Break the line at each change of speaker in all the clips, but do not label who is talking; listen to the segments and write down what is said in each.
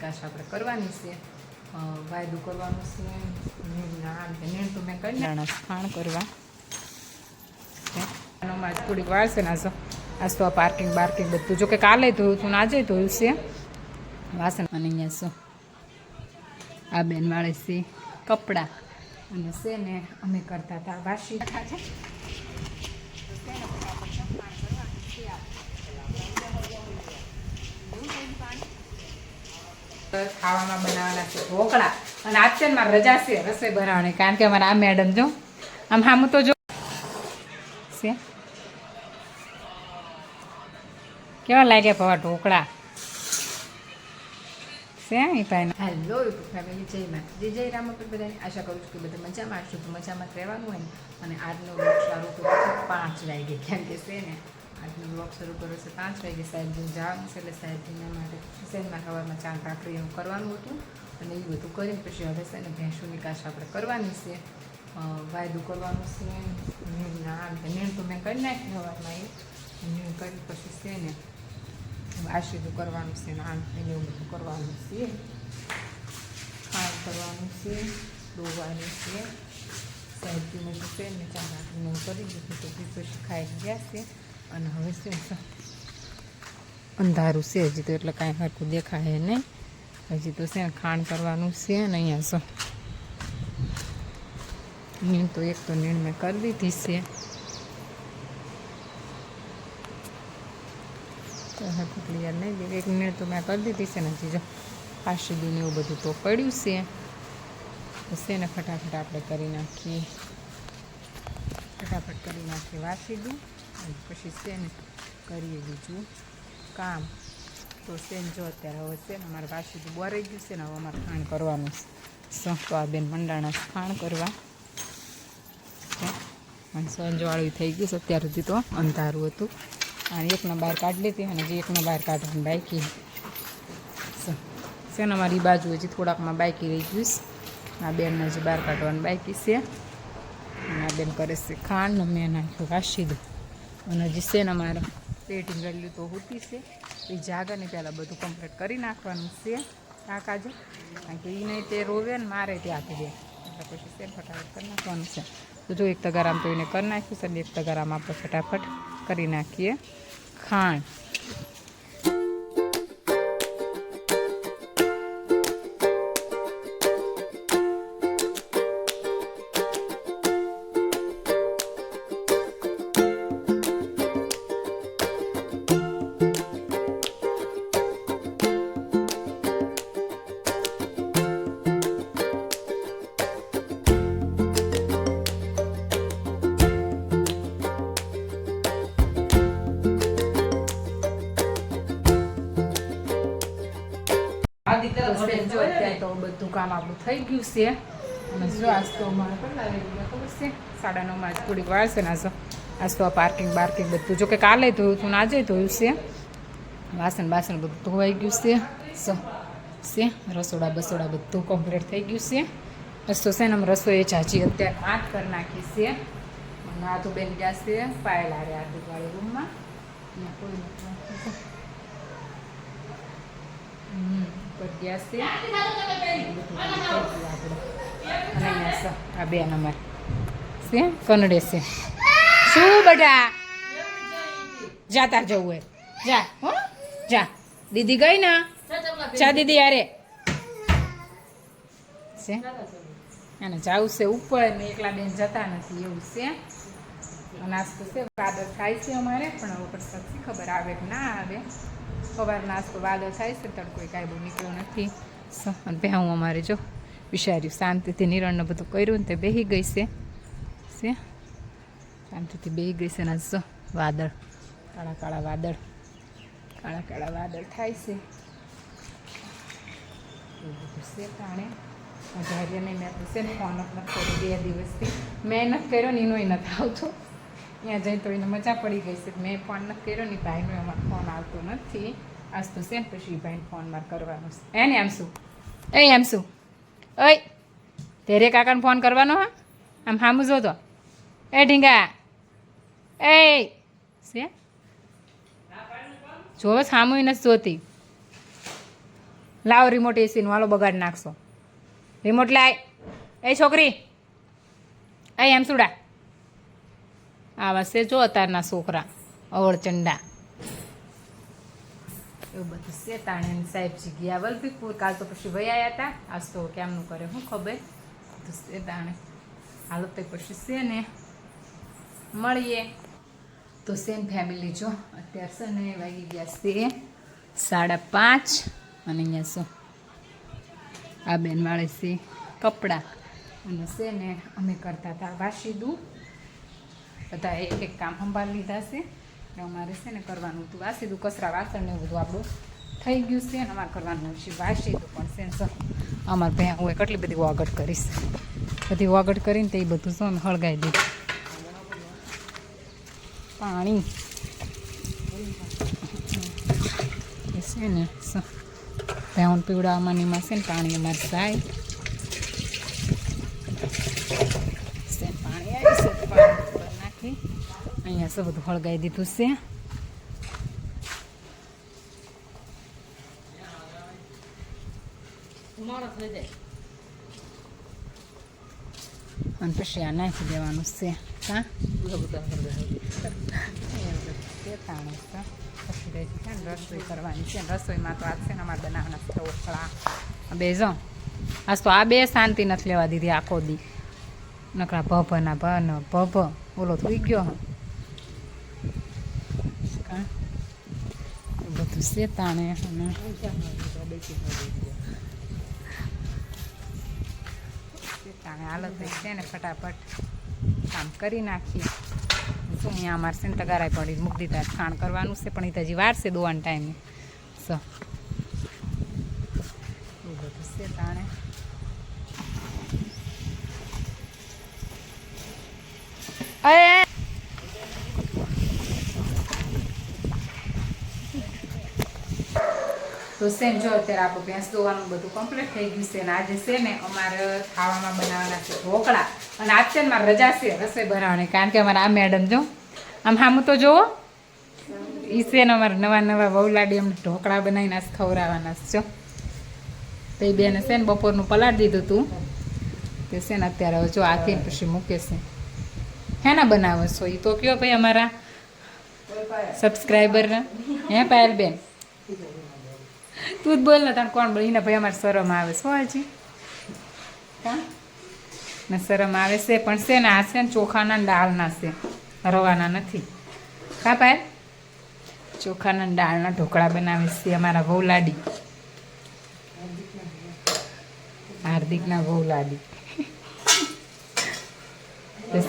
નિકાસ આપણે કરવાની છે, વાયદું કરવાનું છે. નીણ તો મેં કરી ખાણ કરવા થોડીક વાર છે ને. આજ તો આ પાર્કિંગ બધું જો કે કાલે ધોયું હતું ને આજે ધોયું છે વાસણ. અને અહીંયા શું આ બેન વાળે છે કપડાં અને છે ને અમે કરતા હતા વાસી છે. ખાવામાં બનાવવાના છે ઢોકળા. અને આજ છે મારે રજા છે રસોઈ બનાવવાની, કારણ કે અમારા આ મેડમ જો આમ હામું તો જો છે કેવા લાગે પવા ઢોકળા છે. હેલો યુટ્યુબ ફેમિલી, જય માતાજી, જય રામપુર. બધાને આશા કરું છું કે બધા મજામાં આવશું. તો મજામાં રહેવાનું હોય ને. અને આજનો બ્લોગ શરૂ કર્યો છે 5 વાગે, કેમ કે છે ને આજનો બ્લોગ શરૂ કર્યો છે 5 વાગે. સાહેબજીને જવાનું છે એટલે સાહેબજીના માટે સહેજમાં સવારમાં ચાંદ ભાખરી એવું કરવાનું હતું. અને એ બધું કરીને પછી હવે છે ને ભેંસું નિકાસ આપણે કરવાની છે, વાયદું કરવાનું છે. નીણ તો મેં કરી નાખી સવારમાં, એ નીણ કરી પછી છે ને વાસીદું કરવાનું છે ને એને એવું બધું કરવાનું છે. ખાણ કરવાનું છે, ડોવાનું છે. સાહેબજીને તો છે ને ચા નાખીને એવું કરી દીધું તો પછી ખાઈ ગયા છે. અને હવે શું છે અંધારું છે હજી તો, એટલે કાંઈ હરખું દેખાય નહીં. હજી તો છે ને ખાણ કરવાનું છે. ને અહીંયા શું નીણ તો એક તો નીણ મેં કરી દીધી છે. ક્લિયર નહીં દે, એક મિનિટ તો મેં કરી દીધી છે ને. હજી જો આશીદું ને એવું બધું તો પડ્યું છે ને ફટાફટ આપણે કરી નાખીએ. ફટાફટ કરી નાખીએ વાસીદું અને પછી છે ને કરીએ બીજું કામ. તો છે ને જો અત્યારે હવે છે ને અમારે વાસીદું બોરાઈ ગયું છે ને. હવે અમારે ખાણ કરવાનું છે. તો આ બેન મંડાણા ખાણ કરવા અને સંજવાળું થઈ ગયું છે. અત્યાર સુધી તો અંધારું હતું. અને એકને બહાર કાઢી લીધી અને જે એકને બહાર કાઢવાની બાકી છે ને અમારી બાજુ હજી થોડાકમાં બાકી રહી ગયું. આ બેનને હજી બહાર કાઢવાનું બાકી છે. અને આ બેન કરે છે ખાંડ ને મેં નાખ્યું વાસીદું. અને હજી છે ને અમારે પેટિંગ ગયેલું તો હોતી છે, એ જાગે ને પહેલાં બધું કમ્પ્લીટ કરી નાખવાનું છે આ કાજુ. કારણ કે એ નહીં તે રોવે ને મારે તે આપી દે, એટલે પછી છે ફટાફટ કરી નાખવાનું છે. તો જો એક તગારામ તો એને કરી નાખ્યું છે ને એક તગારામ આપણે ફટાફટ કરી નાખીએ ખાંડ. જો અત્યારે તો બધું કામ આપણું થઈ ગયું છે. અને જો આજ તો અમારે કેટલા ખબર છે 9:30 થોડીક વાર છે ને. આજ તો આ પાર્કિંગ બધું જો કે કાલે ધોયું હતું ને આજે ધોયું છે. વાસણ બધું ધોવાઈ ગયું છે. રસોડા બસોડા બધું કમ્પ્લીટ થઈ ગયું છે. બસ તો છે ને રસોઈ ચાચી અત્યારે 8 કરી નાખી છે. અને આ તો બેન ગયા છે પાયેલા રે આદુવાળી રૂમમાં. અહીંયા કોઈ નથી ગયા છે. અને અહીંયા આ બેન અમારે છે કનડે છે. શું બધા જા તાર જવું હોય જા, હો જા. દીદી ગઈ ને ચા દીદી યારે છે. અને જવું છે ઉપર ને એકલા બેન જતા નથી એવું છે. નાસ્તો છે વાદળ થાય છે અમારે, પણ હવે પછી ખબર આવે કે ના આવે. સવાર નાસ્તો વાદળ થાય છે, તડકો કાંઈ બહુ નીકળ્યો નથી. અને પહેવું અમારે જો વિચાર્યું શાંતિથી નિરણને બધું કર્યું ને તે બેસી ગઈ છે. શાંતિથી બેસી ગઈ છે ને જો વાદળ કાળા વાદળ થાય છે. એવું બધું છે તાણે અઢારિયા નહીં. મેં છે ને ફોન નથી કર્યો 2 દિવસથી. મેં નથી કર્યો ને એનોય નથી આવતો. ત્યાં જઈ તો એને મજા પડી ગઈ છે. મેં ફોન નથી કર્યો ને ભાઈનો અમારો ફોન આવતો નથી. આજ તો છે ને પછી ભાઈને ફોન મારે કરવાનો છે. એને આમ શું ઓય તેરે કાકાને ફોન કરવાનો. હા આમ સામું જોતો એ ઢીંગા એ છે જો સામું નથી જોતી. લાવો રિમોટ એસીનું, હાલો બગાડ નાખશો. રિમોટ લાય. એ છોકરી, એમ સુડા. આવા છે જો અત્યારના છોકરા અવળચંડા. એવું બધું છે. તાણે સાહેબજી ગયા વલભીપુર. કાલ તો પછી વયા હતા, આજ તો કેમનું કરે શું ખબર. બધું છે તાણે. હાલો તો પછી છે ને મળીએ. તો સેમ ફેમિલી જો અત્યારે છે ને વાગી ગયા છે 5:30 અને અહીંયા શું આ બેન વાળે છે કપડાં અને છે ને અમે કરતા હતા વાસીદું. બધા એક કામ સંભાળી લીધા છે. અમારે છે ને કરવાનું હતું વાસીદું, કચરા વાસણ ને બધું આપણું થઈ ગયું છે ને અમારે કરવાનું છે વાસીદું. પણ સેન્સર અમારે ભાઈ હું કેટલી બધી વાગડ કરીશ, બધી વાગડ કરીને તો એ બધું શું અમે હળગાવી દીધું. પાણી છે ને ભેણ પીવડાવવાની છે ને પાણી અમારે જાય પાણી આવી છે પાણી નાખી અહીંયા છે બધું હળગાવી દીધું છે. અને પછી આ નાખી દેવાનું છે. હા રસોઈ કરવાની છે. રસોઈમાં તો આજ છે ને અમારે બનાવવાના ઢોકળા બે જો. આજ તો આ બે શાંતિ નથી લેવા દીધી આખો દી. નકરા ભભના ભભ ઓલો થઈ ગયો બધું છે તાણે. અને હાલત છે ને ફટાફટ કામ કરી નાખીએ. શું અહીંયા અમારે છે ને તગારાય પડી મૂકી દીધા. ખાણ કરવાનું છે પણ એ હજી વાર છે દોવાના ટાઈમે. એવું બધું છે તાણે. તો સેમ જો અત્યારે આપણું ભેંસ દોવાનું બધું કમ્પ્લીટ થઈ ગયું છે. અને આજે છે ને અમારે ખાવામાં બનાવવાના છે ઢોકળા. અને આજ છે ને મારે રજા છે રસોઈ બનાવવાની, કારણ કે અમારા આ મેડમ જો આમ હામું તો જુઓ એ છે ને અમારે નવા નવા વહુલાડી અમને ઢોકળા બનાવીને આજ ખવડાવવાના જો. તો એ બેને છે ને બપોરનું પલાળી દીધું હતું તે છે ને અત્યારે હવે જો આથી પછી મૂકે છે. હેના બનાવો છો એ તો કયો ભાઈ અમારા સબસ્ક્રાઈબરના. હે પાયલ બેન તું જ બોલ ને તને કોણ બોલ. એને ભાઈ અમારે શરમ આવે શું હજી હા ને શરમ આવે છે. પણ છે ને આ છે ને ચોખાના દાળના છે, રવાના નથી. હા પાયલ ચોખાના દાળના ઢોકળા બનાવે છે અમારા વહુલાડી, હાર્દિકના વહુલાડી.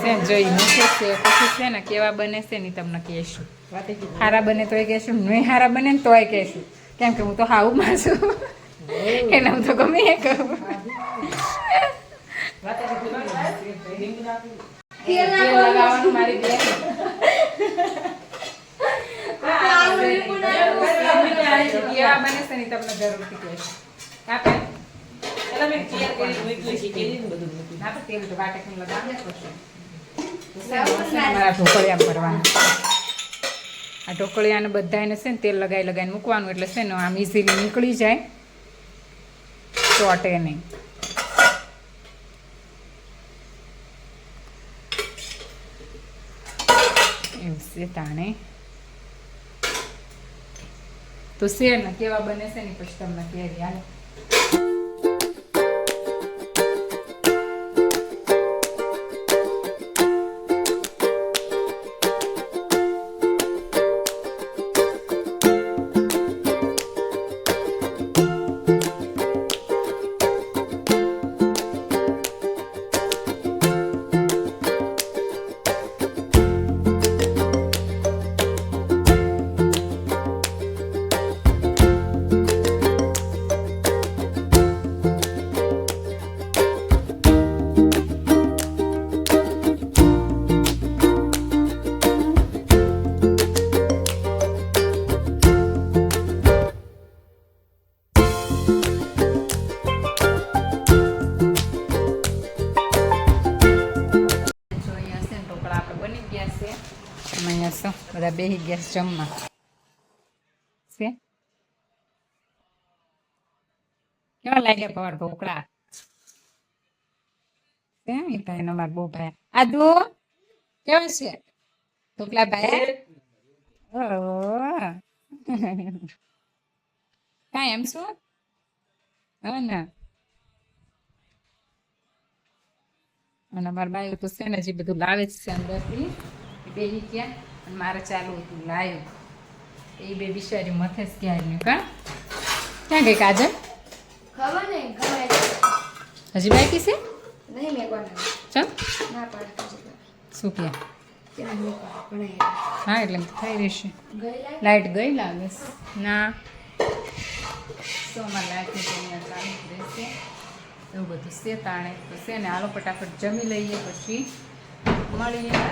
છે જોઈ મૂકે છે પછી છે ને કેવા બને છે ને તમને કહેશું. હારા બને તોય કહેશું, નહીં હારા બને ને તોય કહેશું. કેમ કે હું તો હાવું માં છું એટલે હું તો ગમે એ કરું. લગાવવાનું મારી બેન કેવા બને છે ને તમને જરૂરથી કહેશું. તેલ તો વાટક લગાવ્યા પછી ઢોકળિયા ભરવાનું. આ ઢોકળિયાને બધાને છે ને તેલ લગાવીને મૂકવાનું એટલે છે ને આમ ઇઝીલી નીકળી જાય, ચોટે નહીં. એવું છે તાણે. તો છે ને કેવા બને છે ને પછી તમને કહેવી હાલે. બધા બેહી ગયા જમવા છે. કેવા લાગ્યા પવાર ઢોકળા કેમ ભાઈ નો માર બહુ ભાઈ આદુ કેવા છે ઢોકળા ભાઈ ઓહ કાંઈ એમ શું હા ને અને અમારા બાયું તો છે ને જે બધું લાવે જ છે અંદરથી એ બેસી ગયા અને મારે ચાલુ હતું લાઈવ એ બે બિચારી મથે જ ક્યારનું કા ક્યાં ગઈ કાજલ
ખબર નહીં ગમે
હજી બાકી છે
નહીં મેં કોને
ચાલ
ના પાડતી
શું કે
ત્યાં નહીં પણ
હા એટલે એમ તો થઈ રહેશે
ગઈ લાઈ
લાઈટ ગઈ લાગે છે ના તો અમારે લાઈટની તો અહીંયા ચાલુ જ રહેશે એવું બધું છે તાણે તો છે ને હાલો ફટાફટ જમી લઈએ પછી મળીએ